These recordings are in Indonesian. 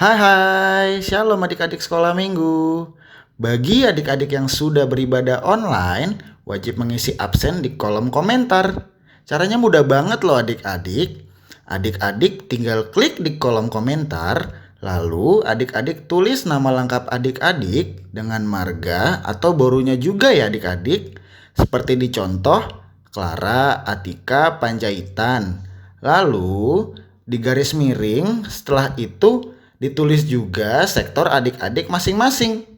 Hai hai, shalom adik-adik sekolah minggu. Bagi adik-adik yang sudah beribadah online, wajib mengisi absen di kolom komentar. Caranya mudah banget loh adik-adik. Adik-adik tinggal klik di kolom komentar, lalu adik-adik tulis nama lengkap adik-adik dengan marga atau borunya juga ya adik-adik. Seperti di contoh, Clara Atika Panjaitan. Lalu di garis miring setelah itu ditulis juga sektor adik-adik masing-masing.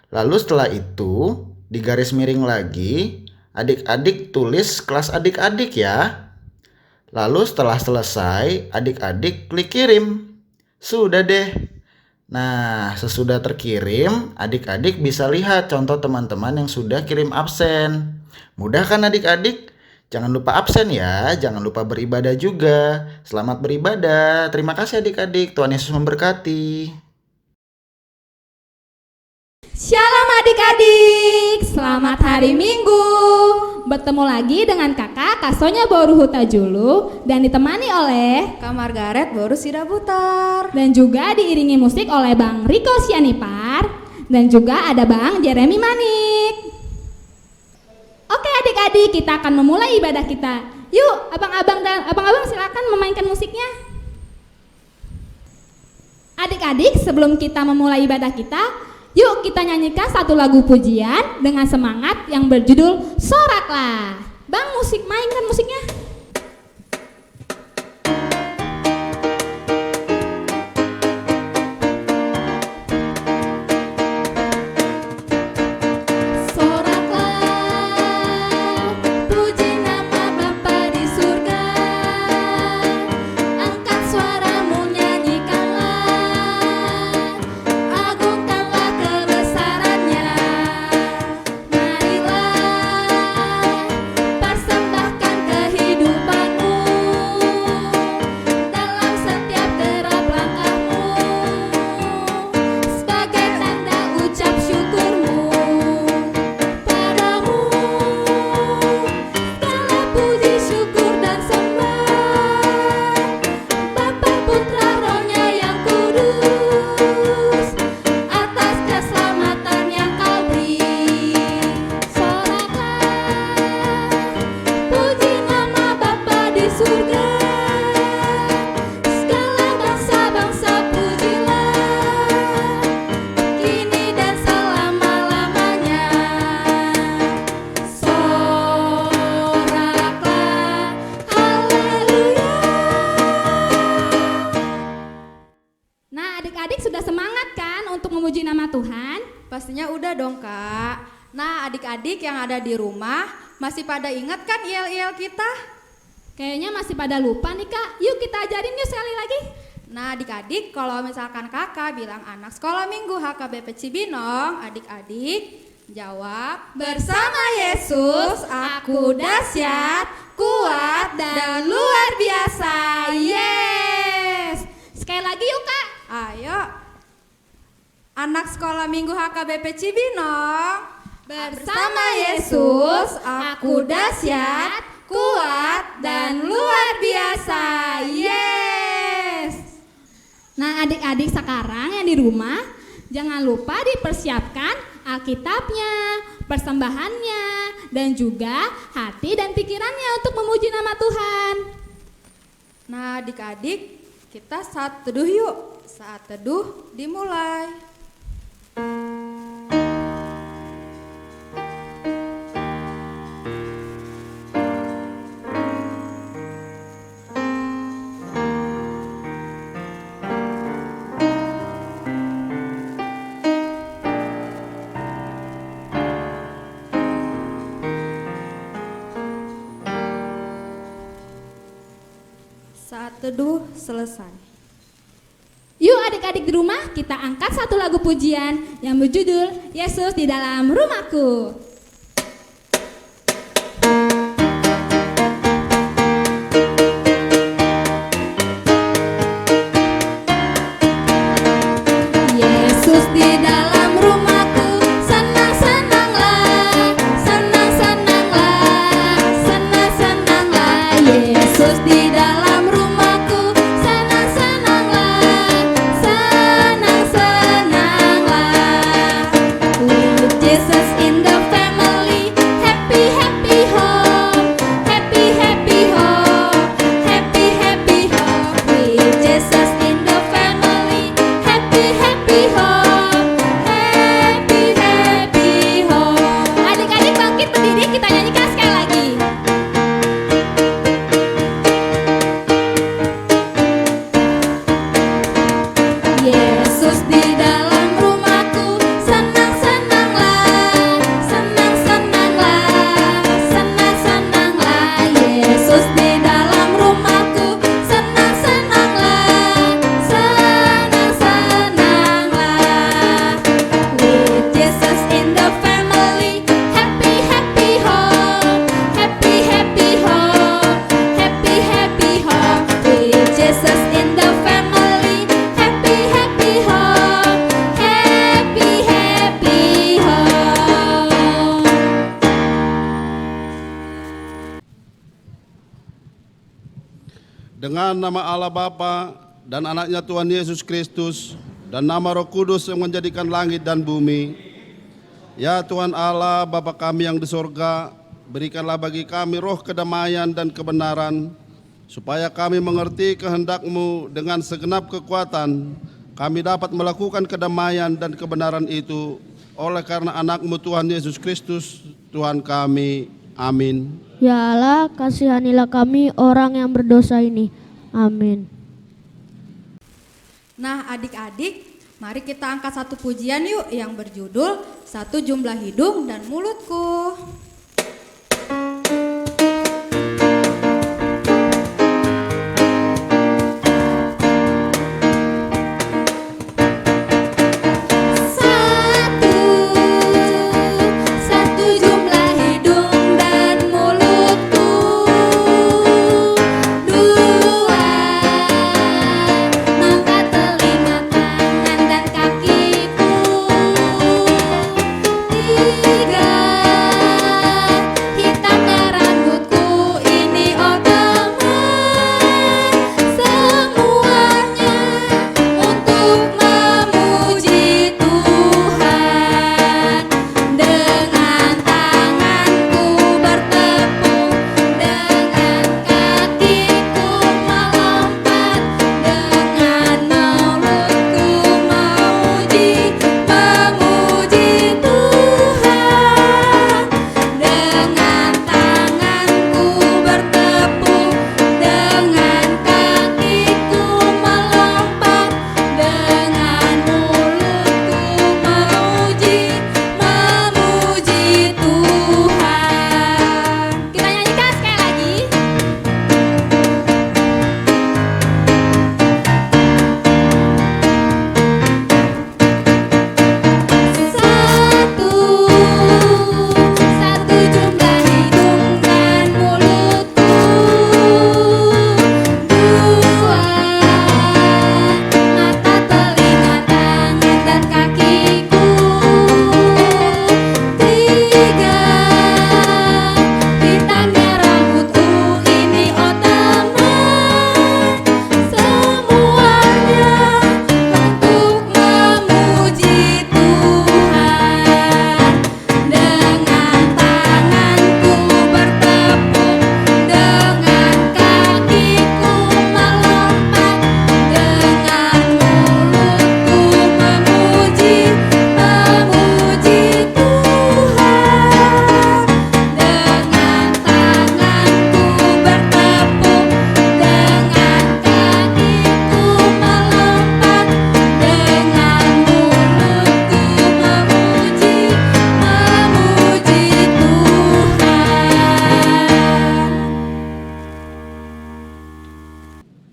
Lalu setelah itu, di garis miring lagi, adik-adik tulis kelas adik-adik ya. Lalu setelah selesai, adik-adik klik kirim. Sudah deh. Nah, sesudah terkirim, adik-adik bisa lihat contoh teman-teman yang sudah kirim absen. Mudah kan adik-adik? Jangan lupa absen ya, jangan lupa beribadah juga. Selamat beribadah. Terima kasih adik-adik. Tuhan Yesus memberkati. Shalom adik-adik, selamat hari Minggu. Bertemu lagi dengan kakak Kasonya Boru Huta Julu dan ditemani oleh Kak Margaret Boru Sidaputar. dan juga diiringi musik oleh Bang Riko Sianipar dan juga ada Bang Jeremy Manik. Oke adik-adik, kita akan memulai ibadah kita. Yuk, abang-abang silakan memainkan musiknya. Adik-adik, sebelum kita memulai ibadah kita, yuk kita nyanyikan satu lagu pujian dengan semangat yang berjudul Soraklah. Bang, mainkan musiknya. Pastinya udah dong Kak. Nah adik-adik yang ada di rumah masih pada ingat kan yel-yel kita? Kayaknya masih pada lupa nih Kak. Yuk kita ajarin yuk sekali lagi. Nah adik-adik, kalau misalkan kakak bilang anak sekolah minggu HKBP Cibinong, adik-adik jawab, bersama Yesus aku dahsyat, kuat dan luar biasa. Yes. Sekali lagi yuk Kak. Ayo. Anak sekolah minggu HKBP Cibinong, bersama Yesus aku dahsyat, kuat dan luar biasa. Yes. Nah adik-adik sekarang yang di rumah, jangan lupa dipersiapkan Alkitabnya, persembahannya, dan juga hati dan pikirannya untuk memuji nama Tuhan. Nah adik-adik, kita saat teduh yuk. Saat teduh dimulai. Saat teduh selesai. Yuk adik-adik di rumah, kita angkat satu lagu pujian yang berjudul Yesus di dalam rumahku. Yesus di dalam rumahku, senang-senanglah, senang-senanglah, senang-senanglah. Yesus di dalam rumahku, senang-senanglah, senang-senanglah. dengan nama Allah Bapa dan anaknya Tuhan Yesus Kristus dan nama Roh Kudus yang menjadikan langit dan bumi. Ya Tuhan Allah, Bapa kami yang di sorga, berikanlah bagi kami roh kedamaian dan kebenaran, supaya kami mengerti kehendak-Mu dengan segenap kekuatan. Kami dapat melakukan kedamaian dan kebenaran itu oleh karena anak-Mu Tuhan Yesus Kristus, Tuhan kami. Amin. Ya Allah, kasihanilah kami orang yang berdosa ini. Amin. Nah adik-adik, mari kita angkat satu pujian yuk yang berjudul Satu Jumlah Hidung dan Mulutku.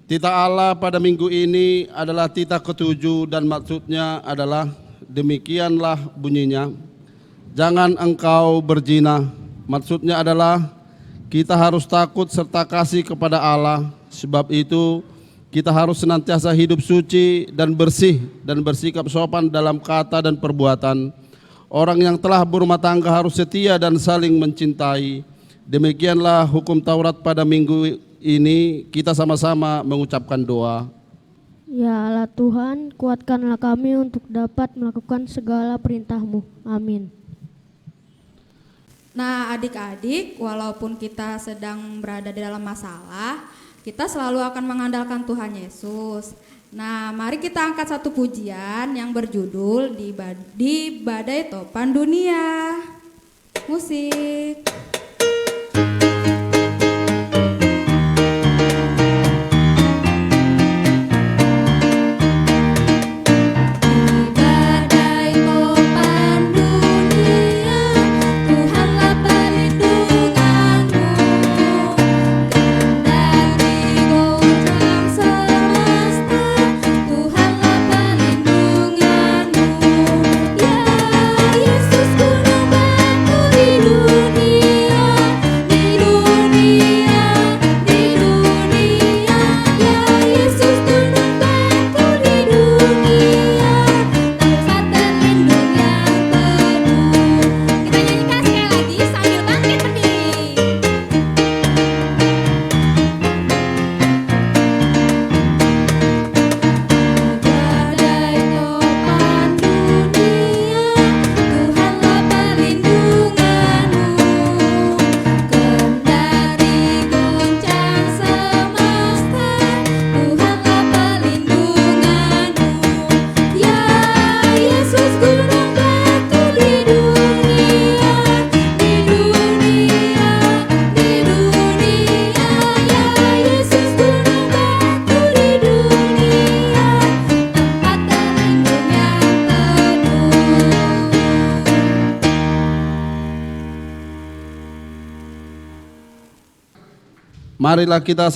Titah Allah pada minggu ini adalah titah ketujuh dan maksudnya adalah demikianlah bunyinya. Jangan engkau berzina. Maksudnya adalah kita harus takut serta kasih kepada Allah. Sebab itu kita harus senantiasa hidup suci dan bersih dan bersikap sopan dalam kata dan perbuatan. Orang yang telah berumah tangga harus setia dan saling mencintai. Demikianlah hukum Taurat pada minggu ini. Kita sama-sama mengucapkan doa. Ya Allah Tuhan, kuatkanlah kami untuk dapat melakukan segala perintah-Mu. Amin. Nah adik-adik, walaupun kita sedang berada di dalam masalah, kita selalu akan mengandalkan Tuhan Yesus. Nah mari kita angkat satu pujian yang berjudul di Badai Topan Dunia. Musik. Yesus gunung batu di dunia. Marilah kita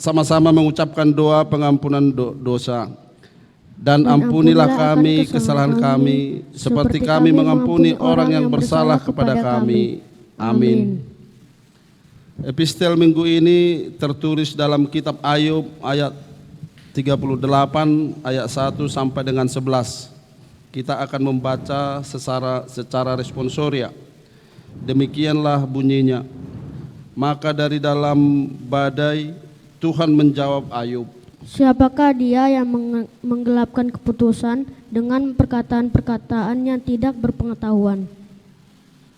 sama-sama mengucapkan doa pengampunan dosa. Dan ampunilah kami kesalahan kami, seperti kami mengampuni orang yang bersalah kepada kami. Amin. Epistel minggu ini tertulis dalam kitab Ayub ayat 38 ayat 1 sampai dengan 11. Kita akan membaca secara responsoria. Demikianlah bunyinya. Maka dari dalam badai Tuhan menjawab Ayub, siapakah dia yang menggelapkan keputusan dengan perkataan-perkataan yang tidak berpengetahuan?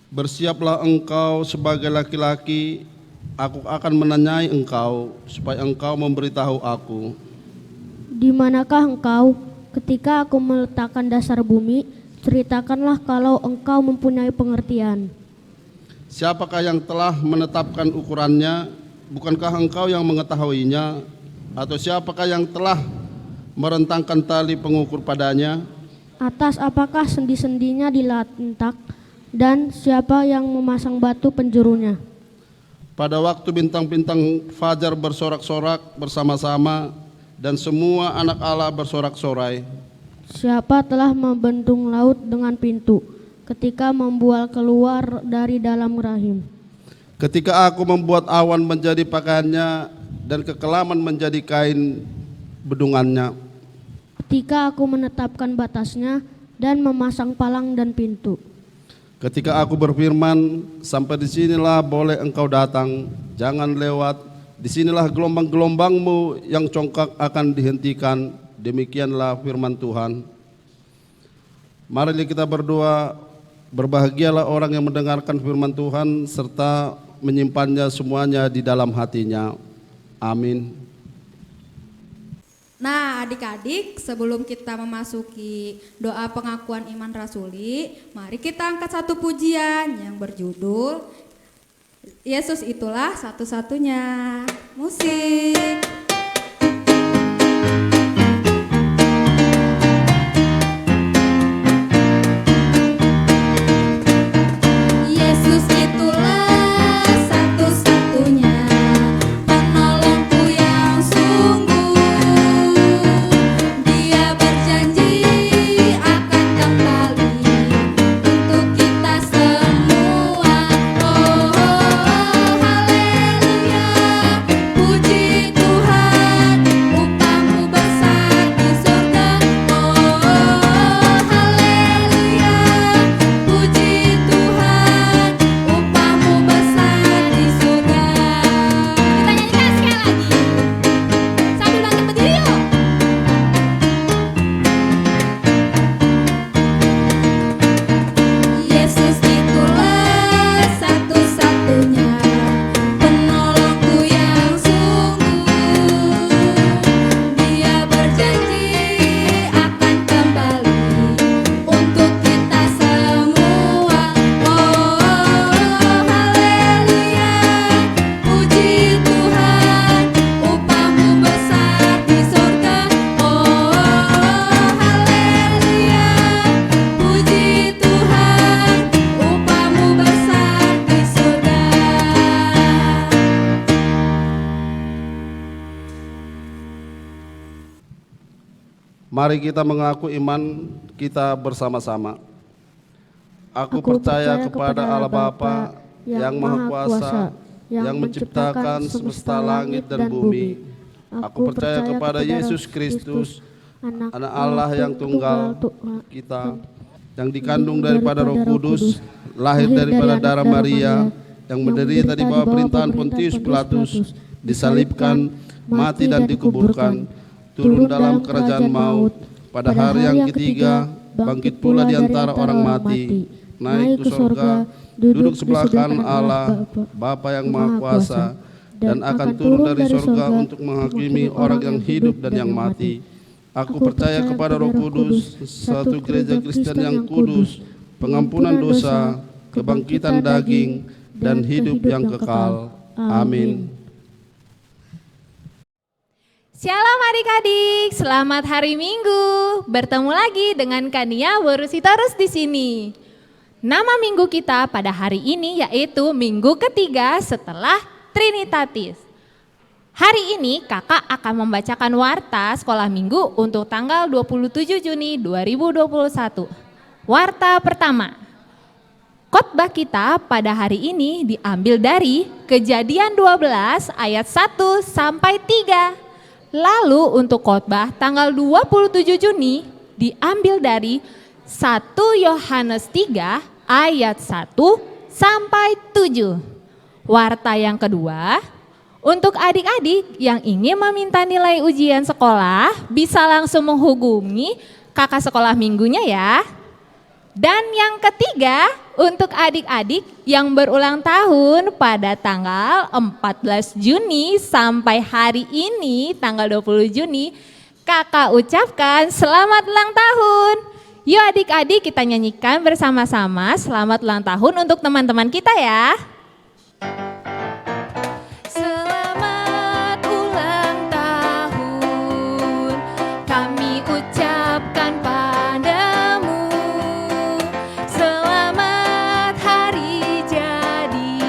bersiaplah engkau sebagai laki-laki, aku akan menanyai engkau supaya engkau memberitahu aku. Di manakah engkau ketika aku meletakkan dasar bumi? Ceritakanlah kalau engkau mempunyai pengertian. Siapakah yang telah menetapkan ukurannya? Bukankah engkau yang mengetahuinya? Atau siapakah yang telah merentangkan tali pengukur padanya? Atas apakah sendi-sendinya dilantak, dan siapa yang memasang batu penjurunya? Pada waktu bintang-bintang fajar bersorak-sorak bersama-sama dan semua anak Allah bersorak-sorai. Siapa telah membendung laut dengan pintu ketika membual keluar dari dalam rahim? Ketika aku membuat awan menjadi pakaiannya dan kekelaman menjadi kain bedungannya. Ketika aku menetapkan batasnya dan memasang palang dan pintu. Ketika aku berfirman, sampai di sinilah boleh engkau datang, jangan lewat. Disinilah gelombang-gelombangmu yang congkak akan dihentikan. Demikianlah firman Tuhan. Mari kita berdoa. Berbahagialah orang yang mendengarkan firman Tuhan serta menyimpannya semuanya di dalam hatinya. Amin. Nah, adik-adik, sebelum kita memasuki doa pengakuan iman rasuli, mari kita angkat satu pujian yang berjudul Yesus itulah satu-satunya. Musik. Yesus itulah satu-satunya penolongku yang sungguh. Dia berjanji akan kembali untuk kita semua. Oh, haleluya, puji Tuhan, upahmu besar di surga. Oh, haleluya, puji Tuhan, upahmu besar di surga. Kita nyanyikan sekali lagi sambil bangkit berdiri yuk. Yesus itulah satu-satunya penolongku yang sungguh. Dia berjanji akan kembali untuk kita semua. Oh, haleluya, puji Tuhan, upahmu besar di surga. Oh, haleluya, puji Tuhan, upahmu besar di surga. Mari kita mengaku iman kita bersama-sama. Aku percaya kepada Allah Bapa yang Maha Kuasa, yang menciptakan semesta langit dan bumi. Aku percaya kepada Yesus Kristus, Anak Allah yang tunggal kita, yang dikandung daripada Roh Kudus, lahir daripada darah Maria, yang menderita di bawah perintahan Pontius Pilatus, disalibkan, mati dan dikuburkan, turun dalam kerajaan maut, pada hari yang ketiga bangkit pula di antara orang mati, naik ke surga, duduk sebelah kanan Allah Bapa yang Maha Kuasa, dan akan turun dari surga untuk menghakimi orang yang hidup dan yang mati. Aku percaya kepada Roh Kudus, satu gereja Kristen yang kudus, pengampunan dosa, kebangkitan daging, dan hidup yang kekal. Amin. Shalom adik-adik, selamat hari Minggu. Bertemu lagi dengan Kania Worusitorus di sini. Nama minggu kita pada hari ini yaitu minggu ketiga setelah Trinitatis. Hari ini kakak akan membacakan warta sekolah minggu untuk tanggal 27 Juni 2021. Warta pertama. Khotbah kita pada hari ini diambil dari Kejadian 12 ayat 1 sampai 3. Lalu untuk khotbah tanggal 27 Juni diambil dari 1 Yohanes 3 ayat 1 sampai 7. Warta yang kedua, untuk adik-adik yang ingin meminta nilai ujian sekolah bisa langsung menghubungi kakak sekolah minggunya ya. Dan yang ketiga, untuk adik-adik yang berulang tahun pada tanggal 14 Juni sampai hari ini tanggal 20 Juni, kakak ucapkan selamat ulang tahun. Yuk adik-adik kita nyanyikan bersama-sama selamat ulang tahun untuk teman-teman kita ya. Selamat ulang tahun, kami ucapkan padamu. Selamat hari jadi,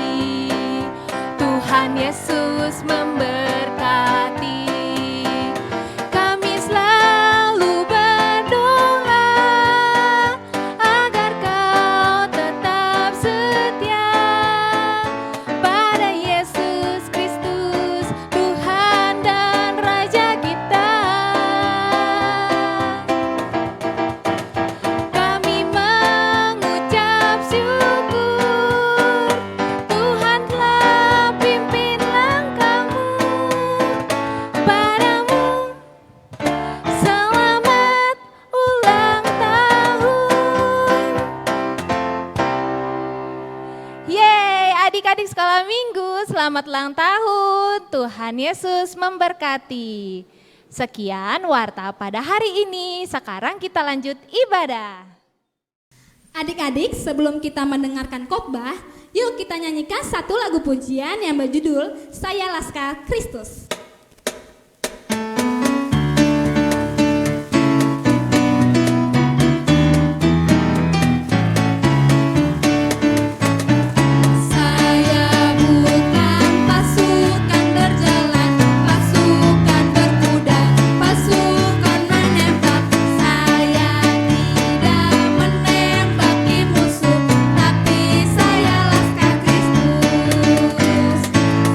Tuhan Yesus memberkati. Kami selalu berdoa agar kau tetap setia pada Yesus Kristus, Tuhan dan Raja kita. Kami mengucap syukur, Tuhan telah pimpin langkahmu. Padamu selamat ulang tahun. Yeay, adik-adik sekolah minggu, selamat ulang tahun. Tuhan Yesus memberkati. Sekian warta pada hari ini. Sekarang kita lanjut ibadah. Adik-adik, sebelum kita mendengarkan khotbah, yuk kita nyanyikan satu lagu pujian yang berjudul Saya Laskar Kristus. Saya bukan pasukan berjalan, pasukan berkuda, pasukan menembak. Saya tidak menembaki musuh, tapi saya laskar Kristus.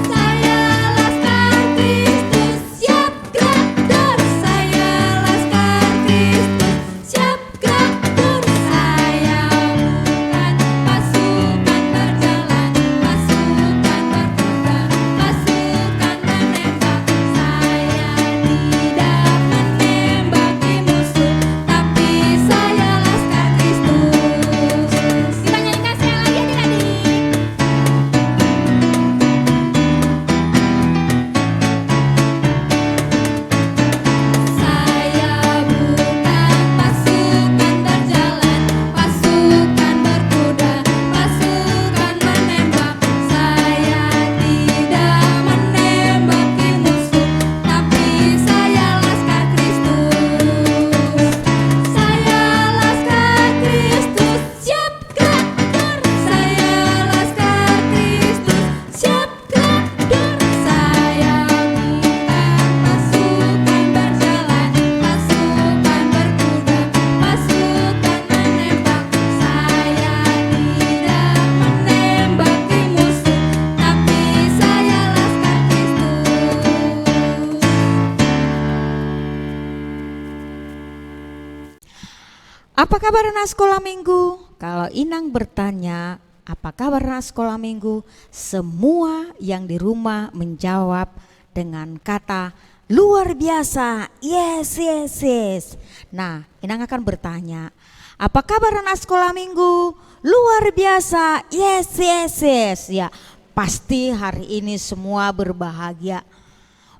Saya laskar Kristus, siap gerak dur. Saya laskar Kristus, siap gerak dur. Saya bukan pasukan berjalan, pasukan berkuda, pasukan menembak. Saya tidak menembaki musuh, tapi saya laskar Kristus. Kita nyanyikan sekali lagi adik-adik. Saya bukan pasukan berjalan, pasukan berkuda, pasukan menembak. Saya tidak menembaki musuh, tapi saya laskar Kristus. Saya laskar Kristus, siap gerak dur. Saya laskar Kristus, siap gerak dur. Saya bukan pasukan berjalan, pasukan berkuda, pasukan menembak. Saya tidak menembaki musuh, tapi saya laskar Kristus. Apa kabar anak sekolah minggu? Kalau Inang bertanya, apa kabar anak sekolah minggu? Semua yang di rumah menjawab dengan kata luar biasa. Yes, yes, yes. Nah, Inang akan bertanya, apa kabar anak sekolah minggu? Luar biasa. Yes, yes, yes. Ya, pasti hari ini semua berbahagia.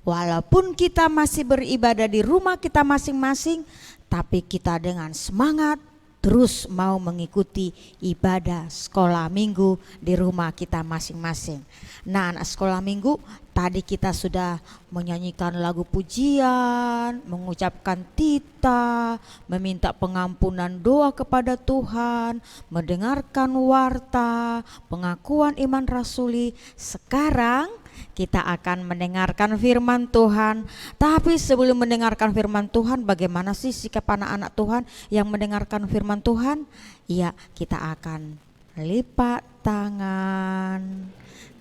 Walaupun kita masih beribadah di rumah kita masing-masing, tapi kita dengan semangat terus mau mengikuti ibadah sekolah minggu di rumah kita masing-masing. Nah, anak sekolah minggu, tadi kita sudah menyanyikan lagu pujian, mengucapkan tita, meminta pengampunan doa kepada Tuhan, mendengarkan warta, pengakuan iman rasuli. Sekarang kita akan mendengarkan firman Tuhan. Tapi sebelum mendengarkan firman Tuhan, bagaimana sih sikap anak-anak Tuhan yang mendengarkan firman Tuhan? Iya, kita akan lipat tangan,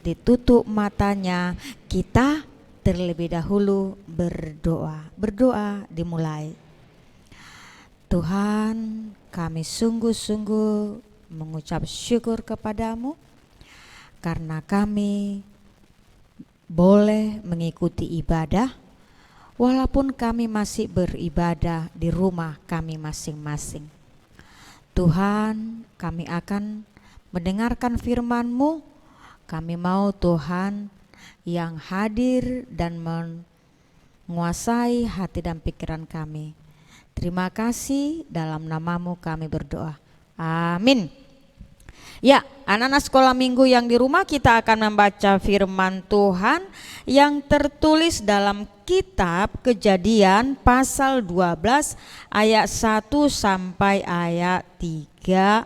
ditutup matanya, kita terlebih dahulu berdoa. Berdoa dimulai. Tuhan, kami sungguh-sungguh mengucap syukur kepadamu karena kami boleh mengikuti ibadah walaupun kami masih beribadah di rumah kami masing-masing. Tuhan, kami akan mendengarkan firman-Mu. Kami mau Tuhan yang hadir dan menguasai hati dan pikiran kami. Terima kasih, dalam nama-Mu kami berdoa. Amin. Ya, anak-anak sekolah minggu yang di rumah, kita akan membaca firman Tuhan yang tertulis dalam kitab Kejadian pasal 12 ayat 1 sampai ayat 3.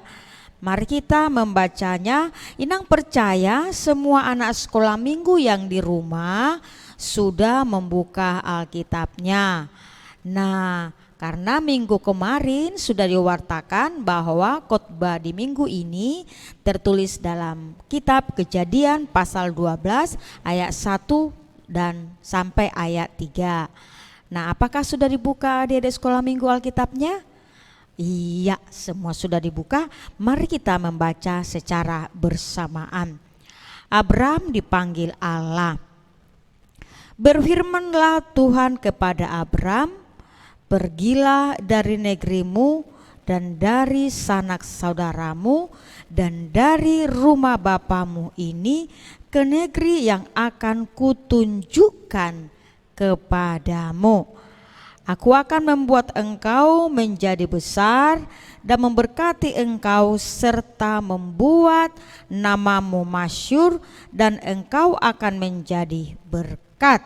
Mari kita membacanya. Inang percaya semua anak sekolah minggu yang di rumah sudah membuka Alkitabnya. Nah, karena minggu kemarin sudah diwartakan bahwa khotbah di minggu ini tertulis dalam kitab Kejadian pasal 12 ayat 1 dan sampai ayat 3. Nah, apakah sudah dibuka adik-adik sekolah minggu Alkitabnya? Iya, semua sudah dibuka. Mari kita membaca secara bersamaan. Abram dipanggil Allah. Berfirmanlah Tuhan kepada Abram, pergilah dari negerimu dan dari sanak saudaramu dan dari rumah bapamu ini ke negeri yang akan kutunjukkan kepadamu. Aku akan membuat engkau menjadi besar dan memberkati engkau serta membuat namamu masyhur dan engkau akan menjadi berkat.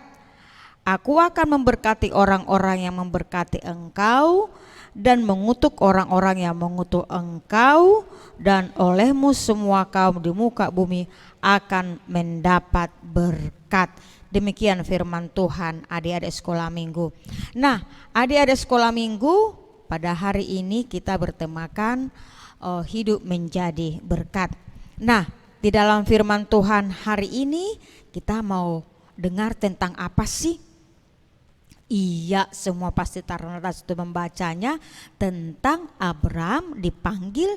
Aku akan memberkati orang-orang yang memberkati engkau dan mengutuk orang-orang yang mengutuk engkau, dan olehmu semua kaum di muka bumi akan mendapat berkat. Demikian firman Tuhan, adik-adik sekolah minggu. Nah, adik-adik sekolah minggu, pada hari ini kita bertemakan hidup menjadi berkat. Nah, di dalam firman Tuhan hari ini kita mau dengar tentang apa sih? Iya, semua pasti Taruna sudah membacanya, tentang Abram dipanggil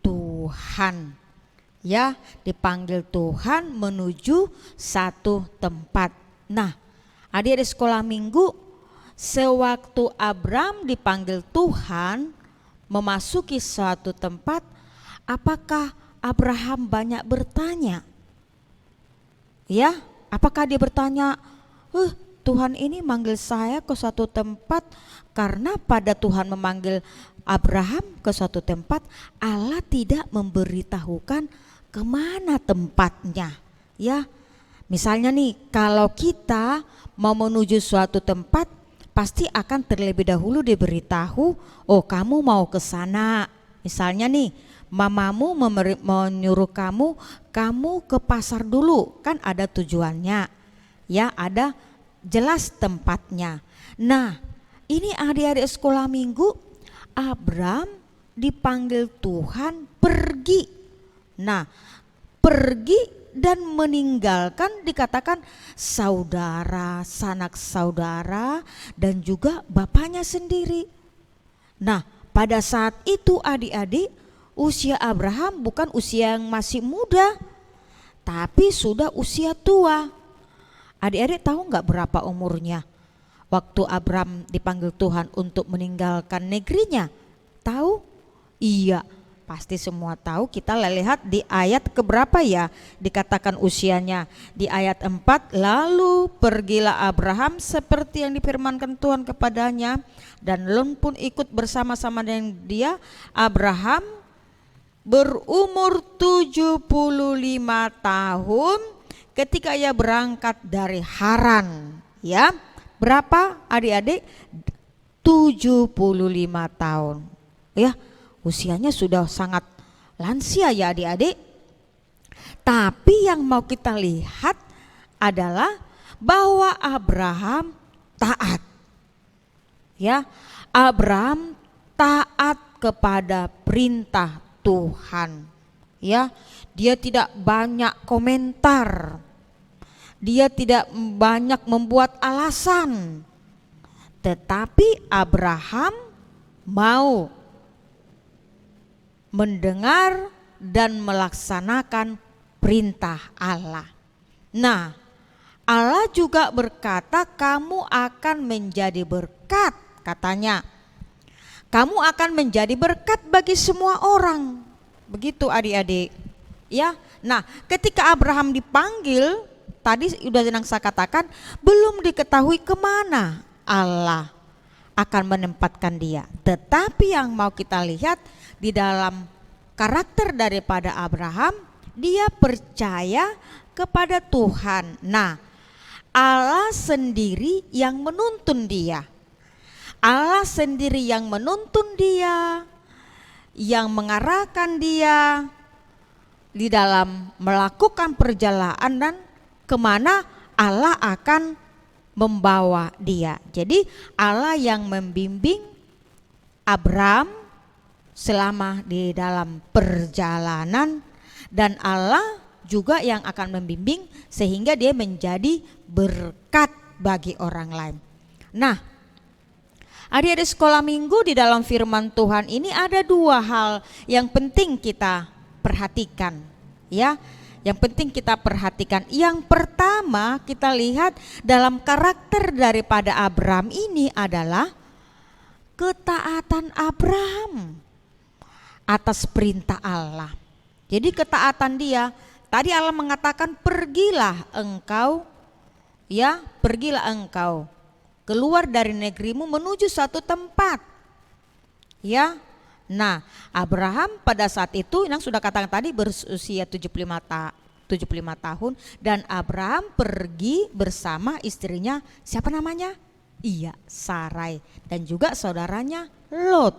Tuhan. Ya, dipanggil Tuhan menuju satu tempat. Nah, adik-adik sekolah minggu, sewaktu Abram dipanggil Tuhan memasuki suatu tempat, apakah Abraham banyak bertanya? Ya, apakah dia bertanya, Tuhan ini manggil saya ke suatu tempat, karena pada Tuhan memanggil Abraham ke suatu tempat, Allah tidak memberitahukan kemana tempatnya. Ya, misalnya nih, kalau kita mau menuju suatu tempat, pasti akan terlebih dahulu diberitahu, oh kamu mau ke sana. Misalnya nih, mamamu menyuruh kamu ke pasar dulu, kan ada tujuannya. Ya, ada jelas tempatnya. Nah, ini adik-adik sekolah minggu, Abram dipanggil Tuhan pergi. Nah, pergi dan meninggalkan dikatakan saudara, sanak saudara, dan juga bapaknya sendiri. Nah, pada saat itu adik-adik, usia Abraham bukan usia yang masih muda, tapi sudah usia tua. Adik-adik tahu nggak berapa umurnya waktu Abram dipanggil Tuhan untuk meninggalkan negerinya? Tahu? Iya, pasti semua tahu. Kita lihat di ayat keberapa ya dikatakan usianya. Di ayat 4, lalu pergilah Abraham seperti yang difirmankan Tuhan kepadanya, dan Lot pun ikut bersama-sama dengan dia. Abraham berumur 75 tahun ketika ia berangkat dari Haran. Ya, berapa adik-adik? 75 tahun. Ya, usianya sudah sangat lansia ya adik-adik. Tapi yang mau kita lihat adalah bahwa Abraham taat. Ya, Abraham taat kepada perintah Tuhan. Ya, dia tidak banyak komentar. Dia tidak banyak membuat alasan. Tetapi Abraham mau mendengar dan melaksanakan perintah Allah. Nah, Allah juga berkata kamu akan menjadi berkat, katanya. Kamu akan menjadi berkat bagi semua orang. Begitu adik-adik. Ya. Nah, ketika Abraham dipanggil, tadi sudah saya katakan, belum diketahui kemana Allah akan menempatkan dia. Tetapi yang mau kita lihat di dalam karakter daripada Abraham, dia percaya kepada Tuhan. Nah, Allah sendiri yang menuntun dia. Allah sendiri yang menuntun dia, yang mengarahkan dia di dalam melakukan perjalanan kemana Allah akan membawa dia. Jadi Allah yang membimbing Abraham selama di dalam perjalanan, dan Allah juga yang akan membimbing sehingga dia menjadi berkat bagi orang lain. Nah, adik-adik sekolah minggu, di dalam firman Tuhan ini ada dua hal yang penting kita perhatikan, ya. Yang penting kita perhatikan. Yang pertama kita lihat dalam karakter daripada Abraham ini adalah ketaatan Abraham atas perintah Allah. Jadi ketaatan dia, tadi Allah mengatakan pergilah engkau, ya, pergilah engkau keluar dari negerimu menuju satu tempat. Ya. Nah, Abraham pada saat itu yang sudah katakan tadi berusia 75 tahun, dan Abraham pergi bersama istrinya, siapa namanya? Iya, Sarai, dan juga saudaranya Lot.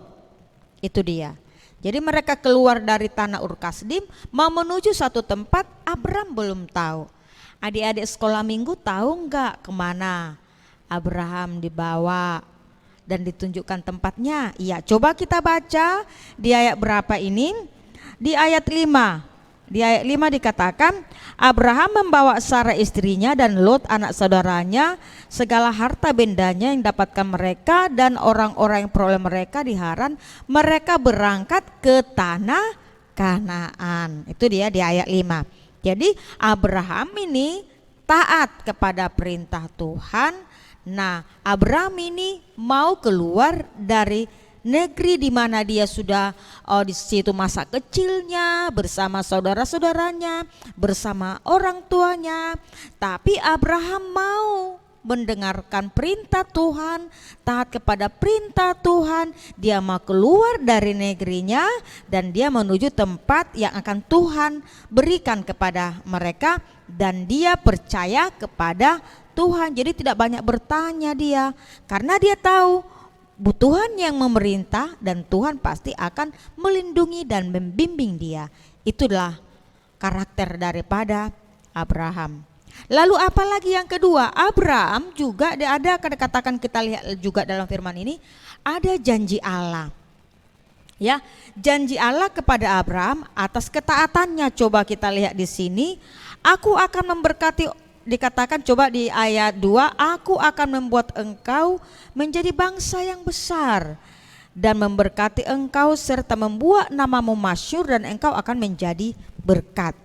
Itu dia. Jadi mereka keluar dari tanah Ur Kasdim mau menuju satu tempat, Abraham belum tahu. Adik-adik sekolah minggu tahu enggak kemana Abraham dibawa dan ditunjukkan tempatnya? Iya, coba kita baca di ayat berapa ini? Di ayat 5. Di ayat 5 dikatakan, Abraham membawa Sarah istrinya dan Lot anak saudaranya, segala harta bendanya yang dapatkan mereka dan orang-orang yang peroleh mereka di Haran. Mereka berangkat ke tanah Kanaan. Itu dia di ayat 5. Jadi Abraham ini taat kepada perintah Tuhan. Nah, Abraham ini mau keluar dari negeri di mana dia sudah di situ masa kecilnya bersama saudara-saudaranya, bersama orang tuanya. Tapi Abraham mau mendengarkan perintah Tuhan, taat kepada perintah Tuhan. Dia mau keluar dari negerinya dan dia menuju tempat yang akan Tuhan berikan kepada mereka, dan dia percaya kepada Tuhan. Jadi tidak banyak bertanya dia, karena dia tahu Tuhan yang memerintah dan Tuhan pasti akan melindungi dan membimbing dia. Itulah karakter daripada Abraham. Lalu apalagi yang kedua, Abraham juga ada katakan, kita lihat juga dalam firman ini ada janji Allah. Ya, janji Allah kepada Abraham atas ketaatannya. Coba kita lihat di sini, aku akan memberkati, dikatakan coba di ayat 2, aku akan membuat engkau menjadi bangsa yang besar dan memberkati engkau serta membuat namamu masyhur dan engkau akan menjadi berkat.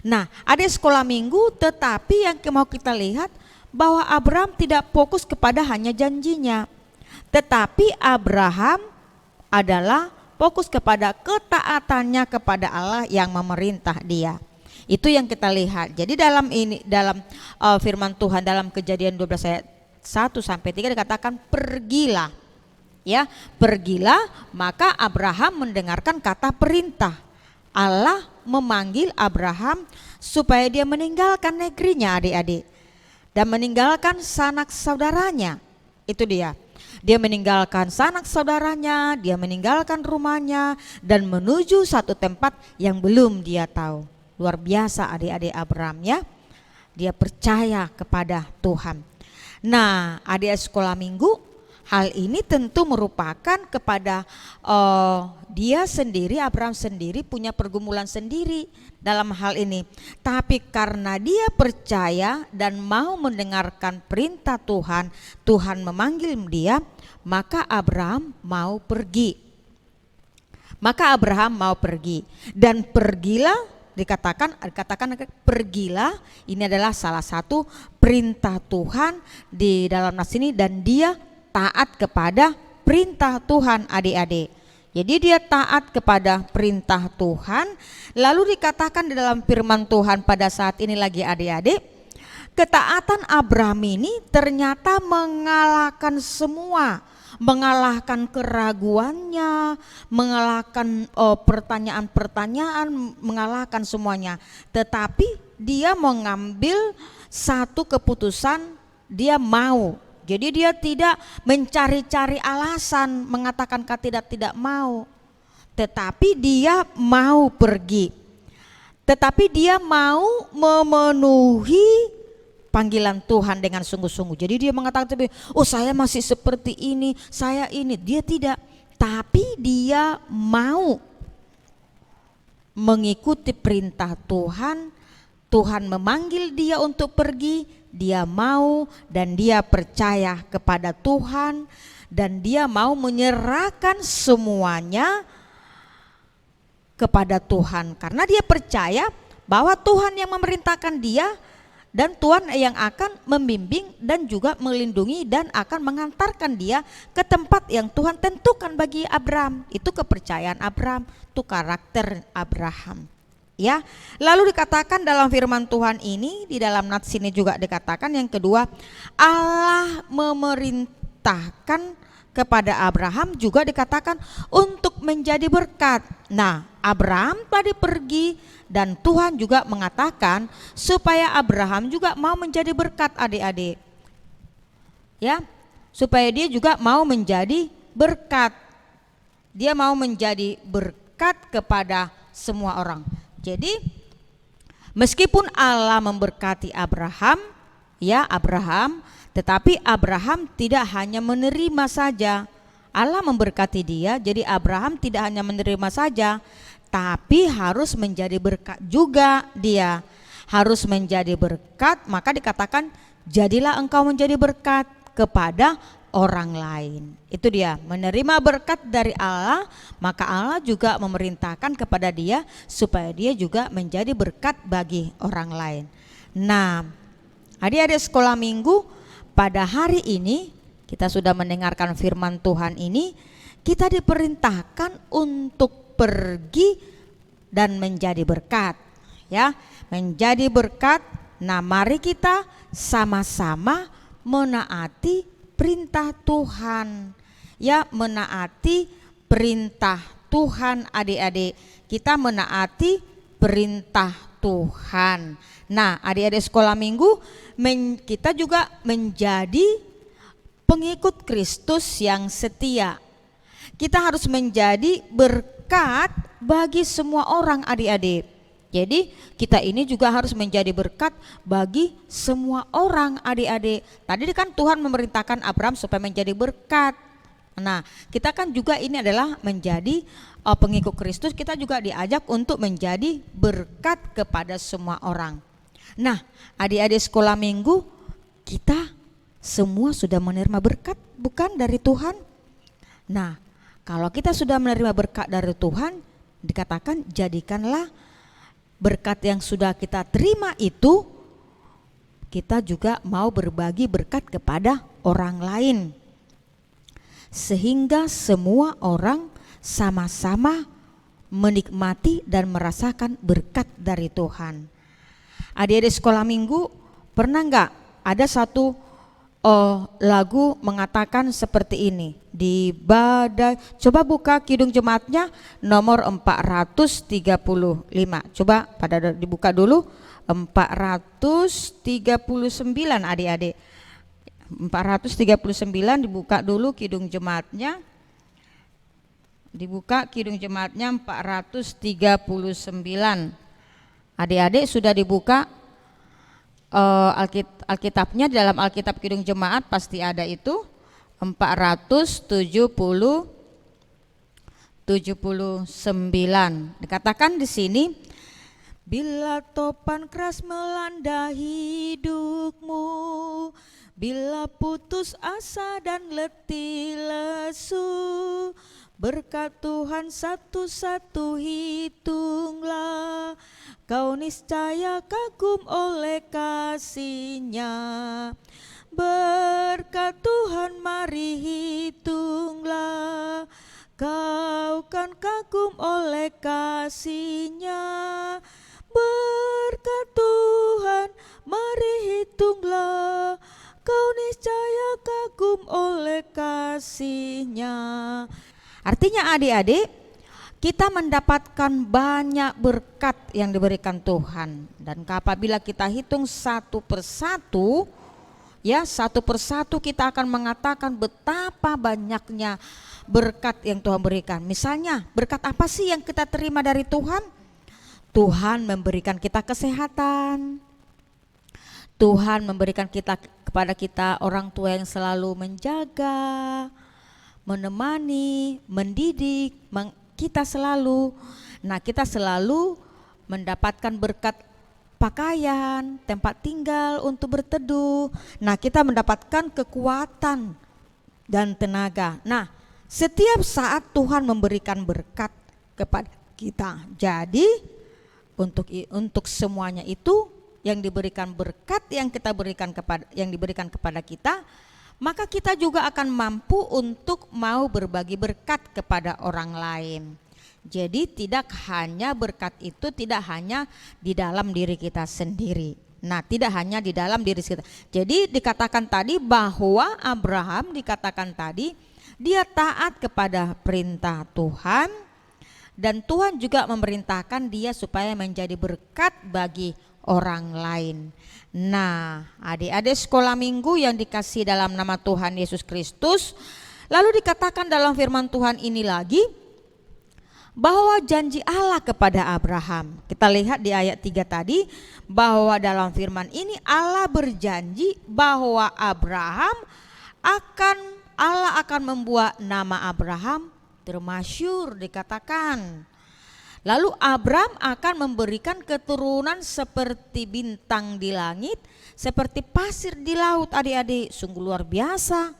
Nah, ada sekolah minggu, tetapi yang mau kita lihat bahwa Abraham tidak fokus kepada hanya janjinya, tetapi Abraham adalah fokus kepada ketaatannya kepada Allah yang memerintah dia. Itu yang kita lihat. Jadi dalam firman Tuhan dalam Kejadian 12 ayat 1 sampai 3 dikatakan pergilah. Ya, pergilah, maka Abraham mendengarkan kata perintah. Allah memanggil Abraham supaya dia meninggalkan negerinya, adik-adik, dan meninggalkan sanak saudaranya. Itu dia. Dia meninggalkan sanak saudaranya, dia meninggalkan rumahnya dan menuju satu tempat yang belum dia tahu. Luar biasa adik-adik Abraham, ya. dia percaya kepada Tuhan. Nah, adik sekolah minggu, hal ini tentu merupakan kepada dia sendiri, Abraham sendiri punya pergumulan sendiri dalam hal ini. Tapi karena dia percaya dan mau mendengarkan perintah Tuhan, Tuhan memanggil dia, maka Abraham mau pergi. Dan pergilah, dikatakan pergilah, ini adalah salah satu perintah Tuhan di dalam nas ini, dan dia taat kepada perintah Tuhan, adik-adik. Jadi dia taat kepada perintah Tuhan. Lalu dikatakan di dalam firman Tuhan pada saat ini lagi, adik-adik, ketaatan Abraham ini ternyata mengalahkan semua, mengalahkan keraguannya, mengalahkan pertanyaan-pertanyaan, mengalahkan semuanya. Tetapi dia mengambil satu keputusan, dia mau. Jadi dia tidak mencari-cari alasan mengatakan tidak mau, tetapi dia mau pergi. Tetapi dia mau memenuhi panggilan Tuhan dengan sungguh-sungguh. Jadi dia mengatakan, oh saya masih seperti ini, saya ini. Dia tidak, tapi dia mau mengikuti perintah Tuhan. Tuhan memanggil dia untuk pergi, dia mau dan dia percaya kepada Tuhan, dan dia mau menyerahkan semuanya kepada Tuhan karena dia percaya bahwa Tuhan yang memerintahkan dia, dan Tuhan yang akan membimbing dan juga melindungi dan akan mengantarkan dia ke tempat yang Tuhan tentukan bagi Abraham. Itu kepercayaan Abraham, itu karakter Abraham. Ya, lalu dikatakan dalam firman Tuhan ini, di dalam nats ini juga dikatakan yang kedua, Allah memerintahkan kepada Abraham juga dikatakan untuk menjadi berkat. Nah, Abraham tadi pergi dan Tuhan juga mengatakan supaya Abraham juga mau menjadi berkat, adik-adik. Ya, supaya dia juga mau menjadi berkat. Dia mau menjadi berkat kepada semua orang. Jadi meskipun Allah memberkati Abraham, tetapi Abraham tidak hanya menerima saja. Allah memberkati dia, jadi Abraham tidak hanya menerima saja, tapi harus menjadi berkat juga dia. Harus menjadi berkat, maka dikatakan jadilah engkau menjadi berkat kepada orang lain. Itu dia, menerima berkat dari Allah, maka Allah juga memerintahkan kepada dia supaya dia juga menjadi berkat bagi orang lain. Nah, adik-adik sekolah minggu, pada hari ini kita sudah mendengarkan firman Tuhan ini, kita diperintahkan untuk pergi dan menjadi berkat, ya, menjadi berkat. Nah, mari kita sama-sama menaati perintah Tuhan, ya, menaati perintah Tuhan, adik-adik. Kita menaati perintah Tuhan. Nah, adik-adik sekolah minggu, kita juga menjadi pengikut Kristus yang setia. Kita harus menjadi berkat bagi semua orang, adik-adik. Jadi kita ini juga harus menjadi berkat bagi semua orang, adik-adik. Tadi kan Tuhan memerintahkan Abraham supaya menjadi berkat. Nah, kita kan juga ini adalah menjadi pengikut Kristus, kita juga diajak untuk menjadi berkat kepada semua orang. Nah, adik-adik sekolah minggu, kita semua sudah menerima berkat bukan dari Tuhan? Nah, kalau kita sudah menerima berkat dari Tuhan, dikatakan jadikanlah berkat yang sudah kita terima itu, kita juga mau berbagi berkat kepada orang lain, sehingga semua orang sama-sama menikmati dan merasakan berkat dari Tuhan. Adik-adik sekolah minggu, pernah enggak ada satu lagu mengatakan seperti ini, di badai, coba buka Kidung Jemaatnya nomor 435, coba pada dibuka dulu 439, adik-adik, 439 dibuka dulu Kidung Jemaatnya, dibuka Kidung Jemaatnya 439. Adik-adik sudah dibuka? Alkitabnya dalam Alkitab Kidung Jemaat pasti ada itu 479. Dikatakan di sini, bila topan keras melanda hidupmu, bila putus asa dan letih lesu, berkat Tuhan satu-satu hitunglah, kau niscaya kagum oleh kasih-Nya. Berkat Tuhan mari hitunglah, kau kan kagum oleh kasih-Nya. Berkat Tuhan mari hitunglah, kau niscaya kagum oleh kasih-Nya. Artinya adik-adik, kita mendapatkan banyak berkat yang diberikan Tuhan. Dan apabila kita hitung satu persatu, ya satu persatu kita akan mengatakan betapa banyaknya berkat yang Tuhan berikan. Misalnya, berkat apa sih yang kita terima dari Tuhan? Tuhan memberikan kita kesehatan. Tuhan memberikan kepada kita orang tua yang selalu menjaga, menemani, mendidik kita selalu. Nah, kita selalu mendapatkan berkat pakaian, tempat tinggal untuk berteduh. Nah, kita mendapatkan kekuatan dan tenaga. Nah, setiap saat Tuhan memberikan berkat kepada kita. Jadi untuk semuanya itu yang diberikan berkat yang diberikan kepada kita, maka kita juga akan mampu untuk mau berbagi berkat kepada orang lain. Jadi berkat itu tidak hanya di dalam diri kita sendiri. Nah, tidak hanya di dalam diri kita. Jadi dikatakan tadi bahwa Abraham dia taat kepada perintah Tuhan, dan Tuhan juga memerintahkan dia supaya menjadi berkat bagi orang lain. Nah, adik-adik sekolah minggu yang dikasih dalam nama Tuhan Yesus Kristus, lalu dikatakan dalam firman Tuhan ini lagi bahwa janji Allah kepada Abraham. Kita lihat di ayat 3 tadi bahwa dalam firman ini Allah berjanji bahwa Allah akan membuat nama Abraham termasyhur, dikatakan. Lalu Abraham akan memberikan keturunan seperti bintang di langit, seperti pasir di laut. Adik-adik, sungguh luar biasa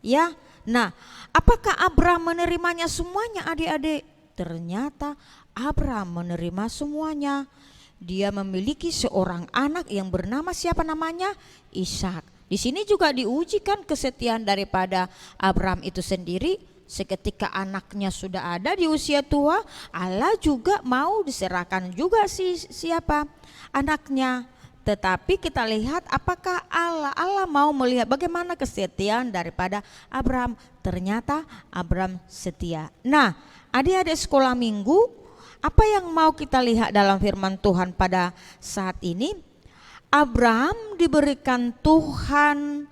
ya. Nah, apakah Abraham menerimanya semuanya adik-adik? Ternyata Abraham menerima semuanya. Dia memiliki seorang anak yang bernama siapa namanya? Ishak. Di sini juga diujikan kesetiaan daripada Abraham itu sendiri. Seketika anaknya sudah ada di usia tua, Allah juga mau diserahkan juga siapa anaknya. Tetapi kita lihat apakah Allah mau melihat bagaimana kesetiaan daripada Abraham. Ternyata Abraham setia. Nah, adik-adik sekolah minggu, apa yang mau kita lihat dalam firman Tuhan pada saat ini? Abraham diberikan Tuhan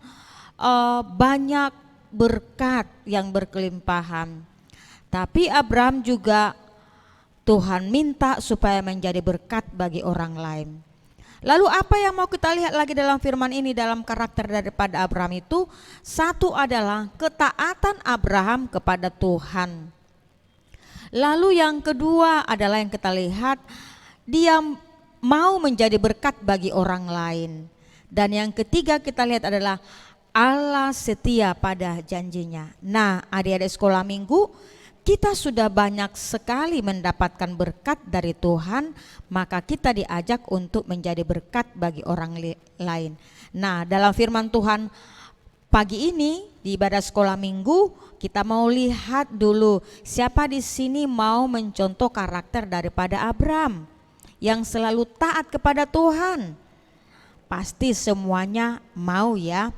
banyak berkat yang berkelimpahan. Tapi Abraham juga Tuhan minta supaya menjadi berkat bagi orang lain. Lalu apa yang mau kita lihat lagi dalam firman ini, dalam karakter daripada Abraham itu? Satu adalah ketaatan Abraham kepada Tuhan. Lalu yang kedua adalah yang kita lihat, dia mau menjadi berkat bagi orang lain. Dan yang ketiga kita lihat adalah Allah setia pada janjinya. Nah, adik-adik sekolah minggu, kita sudah banyak sekali mendapatkan berkat dari Tuhan, maka kita diajak untuk menjadi berkat bagi orang lain. Nah, dalam firman Tuhan pagi ini di ibadah sekolah minggu, kita mau lihat dulu siapa di sini mau mencontoh karakter daripada Abraham yang selalu taat kepada Tuhan. Pasti semuanya mau ya.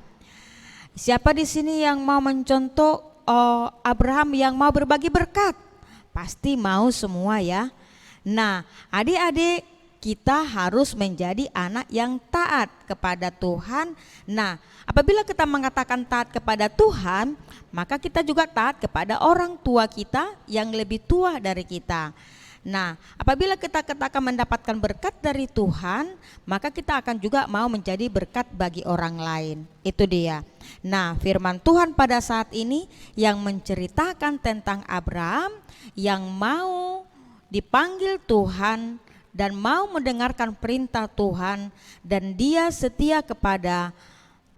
Siapa di sini yang mau mencontoh Abraham yang mau berbagi berkat? Pasti mau semua ya. Nah, adik-adik, kita harus menjadi anak yang taat kepada Tuhan. Nah, apabila kita mengatakan taat kepada Tuhan, maka kita juga taat kepada orang tua kita yang lebih tua dari kita. Nah, apabila kita akan mendapatkan berkat dari Tuhan, maka kita akan juga mau menjadi berkat bagi orang lain. Itu dia. Nah, firman Tuhan pada saat ini yang menceritakan tentang Abraham yang mau dipanggil Tuhan dan mau mendengarkan perintah Tuhan, dan dia setia kepada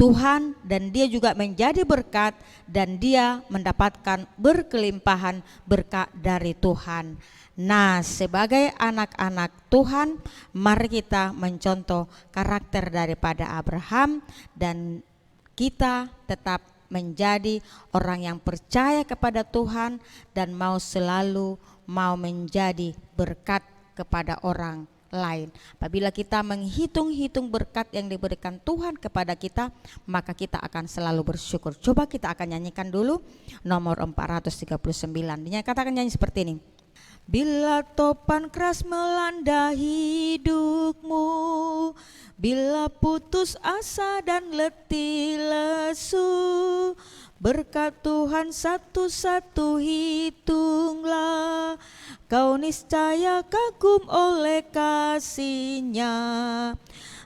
Tuhan, dan dia juga menjadi berkat, dan dia mendapatkan berkelimpahan berkat dari Tuhan. Nah, sebagai anak-anak Tuhan, mari kita mencontoh karakter daripada Abraham, dan kita tetap menjadi orang yang percaya kepada Tuhan dan mau selalu mau menjadi berkat kepada orang lain. Apabila kita menghitung-hitung berkat yang diberikan Tuhan kepada kita, maka kita akan selalu bersyukur. Coba kita akan nyanyikan dulu nomor 439. Katakan nyanyi seperti ini. Bila topan keras melanda hidupmu, bila putus asa dan letih lesu, berkat Tuhan satu-satu hitunglah, kau niscaya kagum oleh kasih-Nya.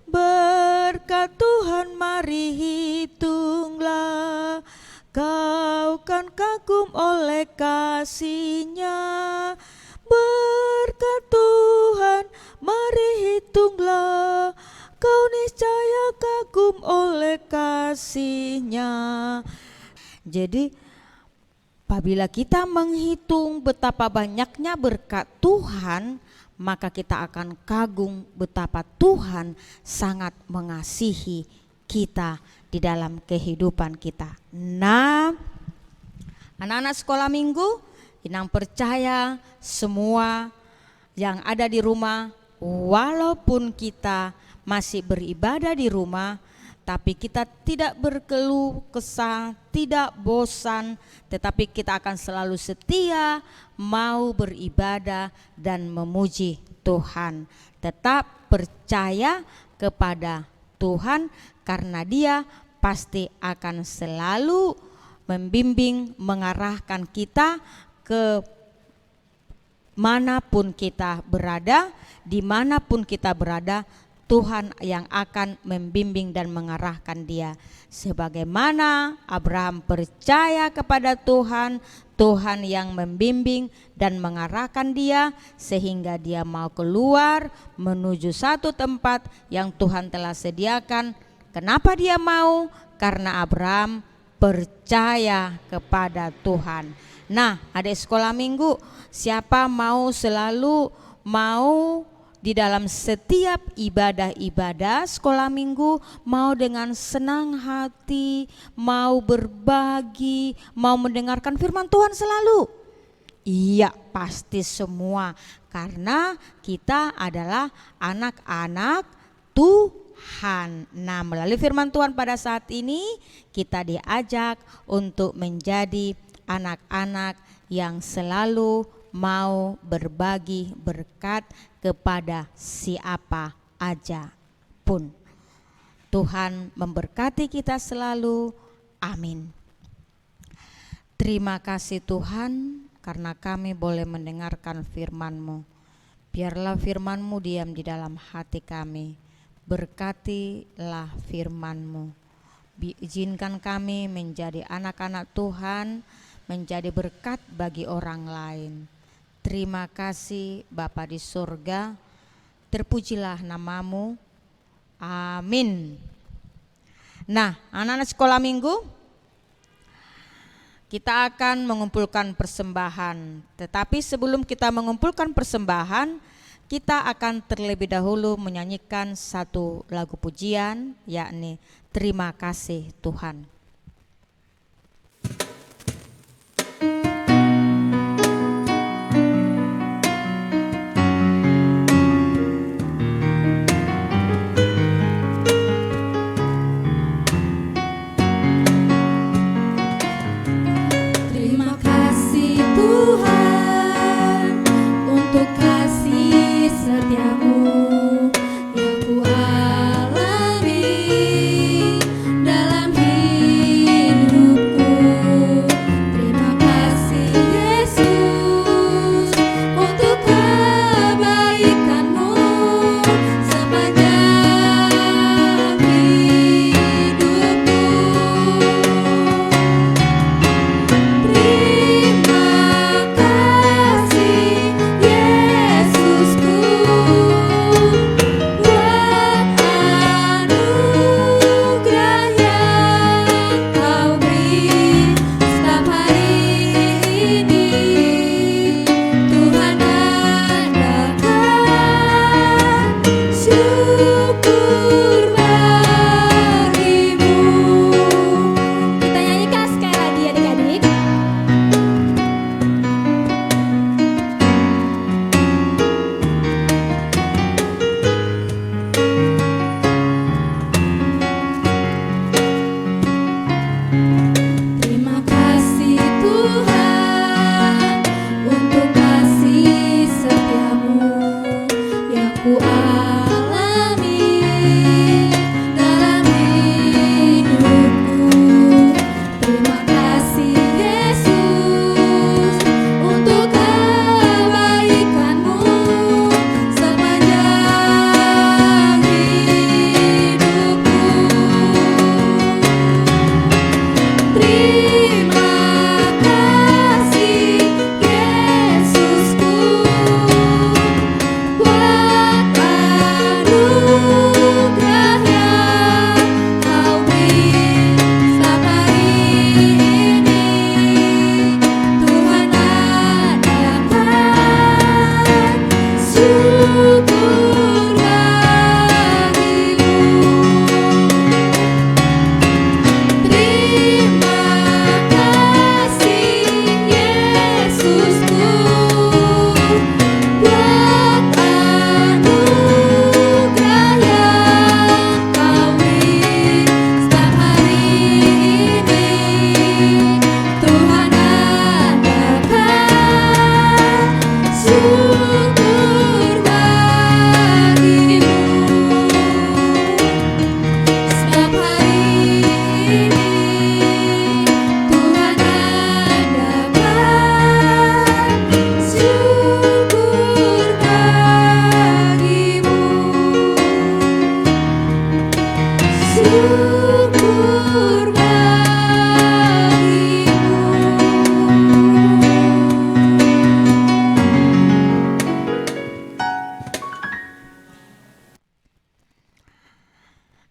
Berkat Tuhan mari hitunglah, kau kan kagum oleh kasih-Nya. Berkat Tuhan mari hitunglah, kau niscaya kagum oleh kasih-Nya. Jadi apabila kita menghitung betapa banyaknya berkat Tuhan, maka kita akan kagum betapa Tuhan sangat mengasihi kita di dalam kehidupan kita. Nah, anak-anak sekolah minggu, Inang percaya semua yang ada di rumah, walaupun kita masih beribadah di rumah, tapi kita tidak berkeluh kesah, tidak bosan, tetapi kita akan selalu setia mau beribadah dan memuji Tuhan. Tetap percaya kepada Tuhan, karena Dia pasti akan selalu membimbing, mengarahkan kita ke manapun kita berada, dimanapun kita berada, Tuhan yang akan membimbing dan mengarahkan dia. Sebagaimana Abraham percaya kepada Tuhan, Tuhan yang membimbing dan mengarahkan dia sehingga dia mau keluar menuju satu tempat yang Tuhan telah sediakan. Kenapa dia mau? Karena Abraham percaya kepada Tuhan. Nah, adik sekolah minggu, siapa mau selalu mau di dalam setiap ibadah-ibadah sekolah minggu, mau dengan senang hati, mau berbagi, mau mendengarkan firman Tuhan selalu? Iya, pasti semua, karena kita adalah anak-anak Tuhan. Nah, melalui firman Tuhan pada saat ini kita diajak untuk menjadi anak-anak yang selalu mau berbagi berkat kepada siapa aja pun. Tuhan memberkati kita selalu. Amin. Terima kasih Tuhan karena kami boleh mendengarkan firman-Mu. Biarlah firman-Mu diam di dalam hati kami. Berkatilah firman-Mu. Izinkan kami menjadi anak-anak Tuhan, menjadi berkat bagi orang lain. Terima kasih Bapa di surga, terpujilah nama-Mu. Amin. Nah, anak-anak sekolah minggu, kita akan mengumpulkan persembahan. Tetapi sebelum kita mengumpulkan persembahan, kita akan terlebih dahulu menyanyikan satu lagu pujian, yakni Terima Kasih Tuhan. Terima kasih Tuhan untuk kasih setiamu yang ku alami dalam hidup. syukur bagimu. Kita nyanyikan sekali lagi adik-adik. Terima kasih Tuhan untuk kasih setiamu yang ku alami dalam hidupku. Terima kasih Yesus untuk kebaikanmu sepanjang hidupku. Terima kasih Yesusku buat anugerah yang Kau beri setiap hari ini. Tuhan adakan syukur bagimu. Terima kasih Yesusku buat anugerah yang Kau beri setiap hari ini. Tuhan adakan syukur bagimu. Setiap hari ini Tuhan adakan syukur bagimu. Syukur bagimu.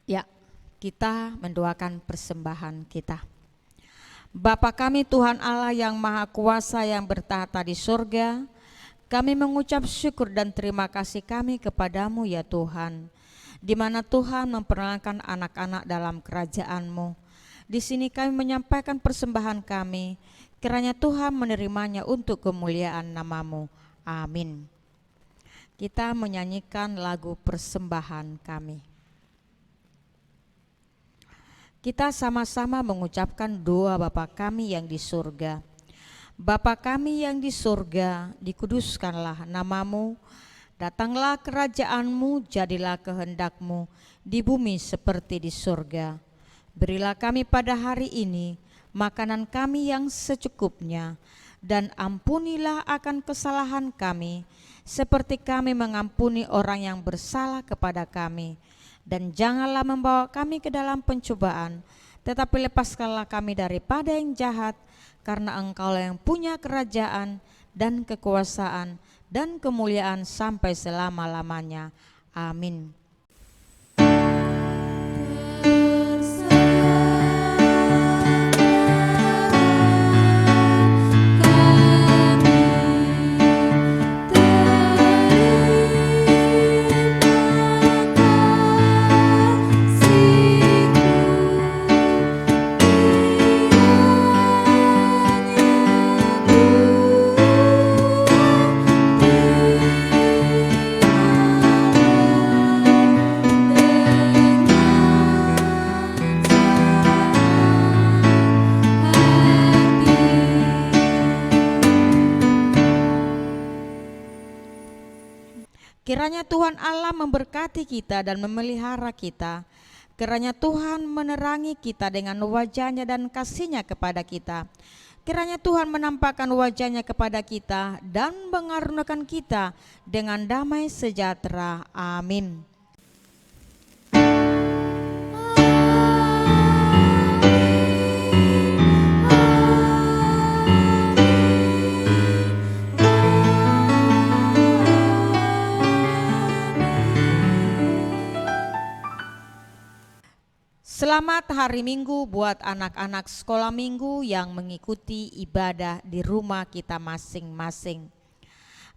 Ya, kita mendoakan persembahan kita. Bapa kami Tuhan Allah yang Maha Kuasa yang bertahta di surga, kami mengucap syukur dan terima kasih kami kepadamu ya Tuhan, di mana Tuhan memperkenalkan anak-anak dalam kerajaan-Mu. Di sini kami menyampaikan persembahan kami, kiranya Tuhan menerimanya untuk kemuliaan nama-Mu. Amin. Kita menyanyikan lagu persembahan kami. Kita sama-sama mengucapkan doa Bapa kami yang di surga. Bapa kami yang di surga, dikuduskanlah nama-Mu, datanglah kerajaan-Mu, jadilah kehendak-Mu di bumi seperti di surga. Berilah kami pada hari ini makanan kami yang secukupnya, dan ampunilah akan kesalahan kami, seperti kami mengampuni orang yang bersalah kepada kami. Dan janganlah membawa kami ke dalam pencobaan, tetapi lepaskanlah kami daripada yang jahat, karena Engkaulah yang punya kerajaan dan kekuasaan dan kemuliaan sampai selama-lamanya. Amin. Kiranya Tuhan Allah memberkati kita dan memelihara kita. Kiranya Tuhan menerangi kita dengan wajah-Nya dan kasih-Nya kepada kita. Kiranya Tuhan menampakkan wajah-Nya kepada kita dan mengaruniakan kita dengan damai sejahtera. Amin. Selamat hari Minggu buat anak-anak sekolah minggu yang mengikuti ibadah di rumah kita masing-masing.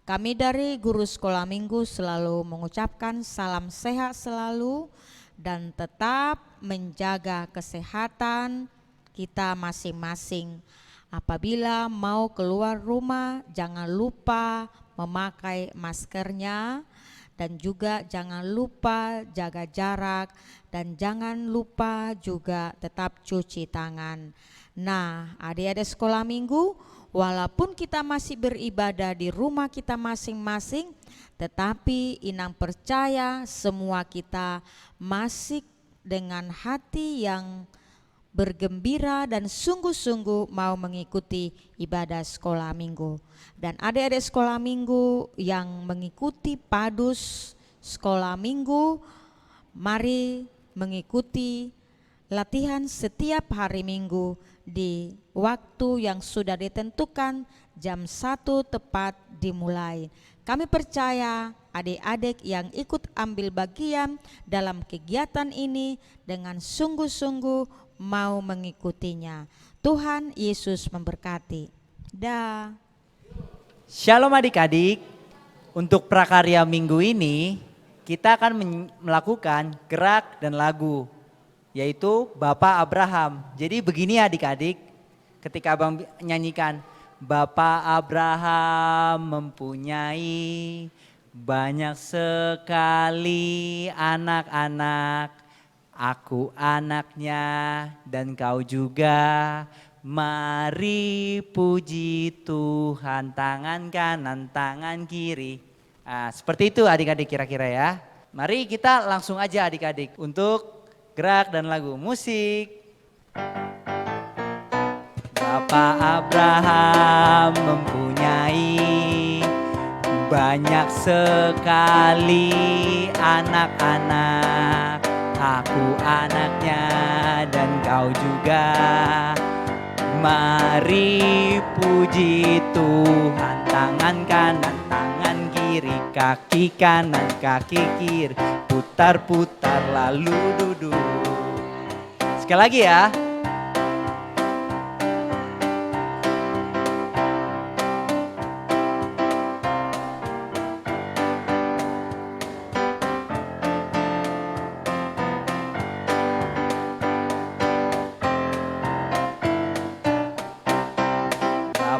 Kami dari guru sekolah minggu selalu mengucapkan salam sehat selalu dan tetap menjaga kesehatan kita masing-masing. Apabila mau keluar rumah, jangan lupa memakai maskernya dan juga jangan lupa jaga jarak dan jangan lupa juga tetap cuci tangan. Nah, adik-adik sekolah minggu, walaupun kita masih beribadah di rumah kita masing-masing, tetapi Inang percaya semua kita masih dengan hati yang bergembira dan sungguh-sungguh mau mengikuti ibadah sekolah minggu. Dan adik-adik sekolah minggu yang mengikuti padus sekolah minggu, mari mengikuti latihan setiap hari minggu di waktu yang sudah ditentukan, jam 1 tepat dimulai. Kami percaya adik-adik yang ikut ambil bagian dalam kegiatan ini dengan sungguh-sungguh mau mengikutinya. Tuhan Yesus memberkati. Dah. Shalom adik-adik. Untuk prakarya minggu ini kita akan melakukan gerak dan lagu, yaitu Bapak Abraham. Jadi begini adik-adik, ketika abang nyanyikan Bapak Abraham mempunyai banyak sekali anak-anak, aku anaknya dan kau juga, mari puji Tuhan, tangan kanan tangan kiri. Nah, seperti itu adik-adik kira-kira ya. Mari kita langsung aja adik-adik untuk gerak dan lagu. Musik. Bapak Abraham mempunyai banyak sekali anak-anak, aku anaknya dan kau juga, mari puji Tuhan, tangan kanan tangan kiri, kaki kanan kaki kiri, putar-putar lalu duduk. Sekali lagi ya.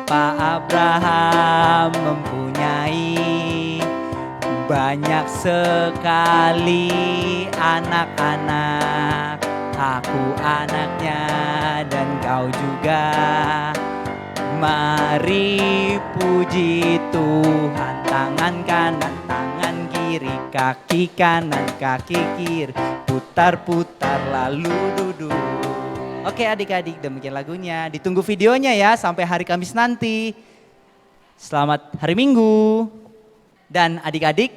Bapak Abraham mempunyai banyak sekali anak-anak, aku anaknya dan kau juga, mari puji Tuhan, tangan kanan tangan kiri, kaki kanan kaki kiri, putar-putar lalu duduk. Oke adik-adik, demikian lagunya. Ditunggu videonya ya sampai hari Kamis nanti. Selamat hari Minggu. Dan adik-adik,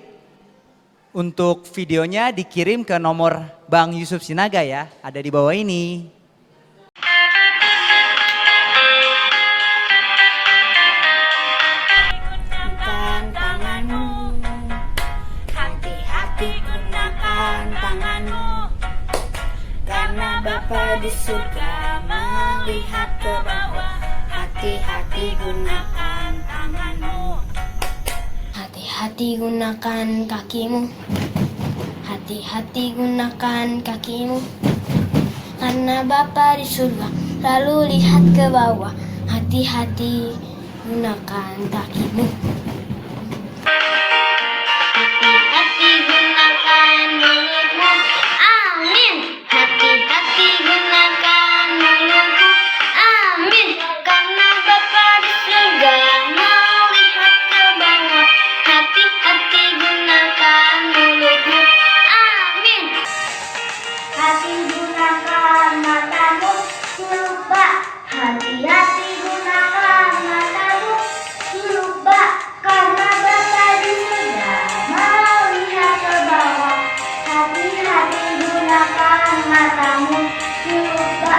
untuk videonya dikirim ke nomor Bang Yusuf Sinaga ya. Ada di bawah ini. Gunakan tanganmu, hati-hati gunakan tanganmu, karena Bapa di surga melihat ke bawah. Hati-hati gunakan tanganmu, hati-hati gunakan kakimu, hati-hati gunakan kakimu, karena Bapa di surga lalu lihat ke bawah. Hati-hati gunakan kakimu. Hati-hati gunakan mulutmu. Amin. Hati-hati gunakan mulutmu. Amin. Karena Bapa di surga melihat ke bawah. Hati-hati gunakan mulutmu. Amin. Hati gunakan matamu. Lupa. Hati-hati gunakan matamu. Lupa. Karena Bapa di surga melihat ke bawah. Hati-hati gunakan matamu. Lupa.